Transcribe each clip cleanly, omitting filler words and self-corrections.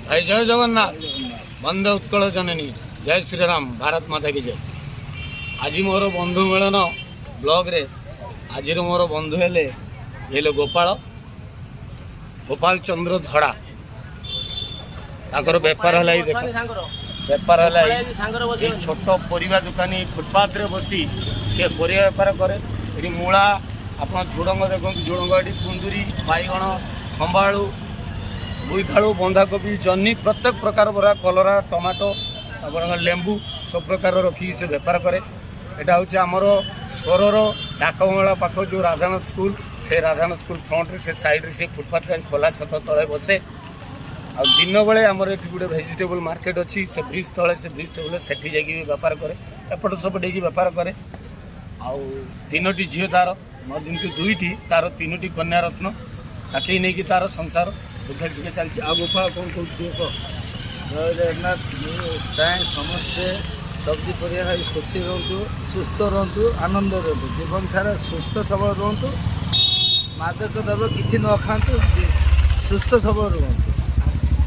भाई जय जगन्नाथ बंदे उत्कल जननी जय श्रीराम भारत माता की जय। आज मोर बंधु मिलन ब्लॉग रे आज मोर बंधु हेले गोपाल गोपाल चंद्र धड़ा ताकर बेपार है बेपार है छोट परिवा दुकानी फुटपाथ रे बसी से परिवा बेपार करे। ये मूला आप झुड़ंग देखो झुड़ंग ये कुंदुरी बैगण खंबाड़ू बोईतालू बंधाकोबी जन्नी प्रत्येक प्रकार बरा कलरा टमाटो लेंबू सब प्रकार रखी से बेपार करे। यहाँ हूँ आमर स्वरर डाकबंगला पाख जो राधानाथ स्कूल से राधानाथ स्कूल फ्रंट से साइड से फुटपाथ खोला छत तले बसे। आ दिन बेले आमर ये गोटे भेजिटेबल मार्केट अच्छी से ब्रिज तले से ब्रिज टेबल से बेपार करे एपट सेपट बेपार करे। आउ तीनोटी झील तार मोर जमी दुईटी तार तीनोटी कन्या रत्न ताकि नहीं कि तार संसार दुखे सुखे चलती। आ गोपाल कौन कह जय जगन्नाथ समस्ते सब्जी परिया खाई खुशी रुँ सुस्थ रुँ आनंद रुँ जीवन सारा सुस्थ सबल रुँ मादक द्रव्य किसी न खातु सुस्थ सबल रुँ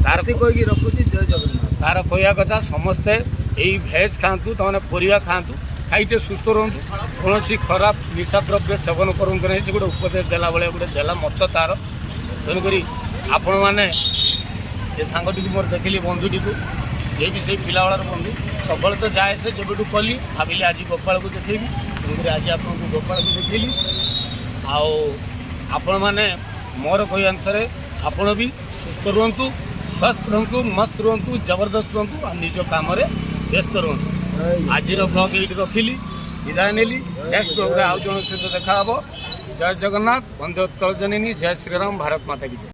तार कहीकि रखुची। जय जगन्नाथ तार कहया कथा समस्ते यही भेज खातु तमाने परिया खातु खाईटे सुस्थ रुँ कौन खराब निशा द्रव्य सेवन करूँ नहीं से गोटे उपदेश देला भाई गोटे देला मत तार। तेणुक आपण मैंने ये सांगटी मोर देखिली बंधुटी को ये भी से पिला वाला बंधु सब तो जाए से जब कली भाविली आज गोपाल को देखेबी तेणुक आज आपको गोपाल को देखली। आपण मैंने मोर कही अनुसार आपण भी सुस्थ रुहतु स्वस्थ रुहतु मस्त रुहतु जबरदस्त रुहतु और निज काम व्यस्त रुहतु। आज ब्लॉग ये रखिली विदाय नेली नेक्स्ट ब्लॉग आउ जन सहित देखा। जय जगन्नाथ बंदे उत्कल जननी जय श्रीराम भारत माता की जय।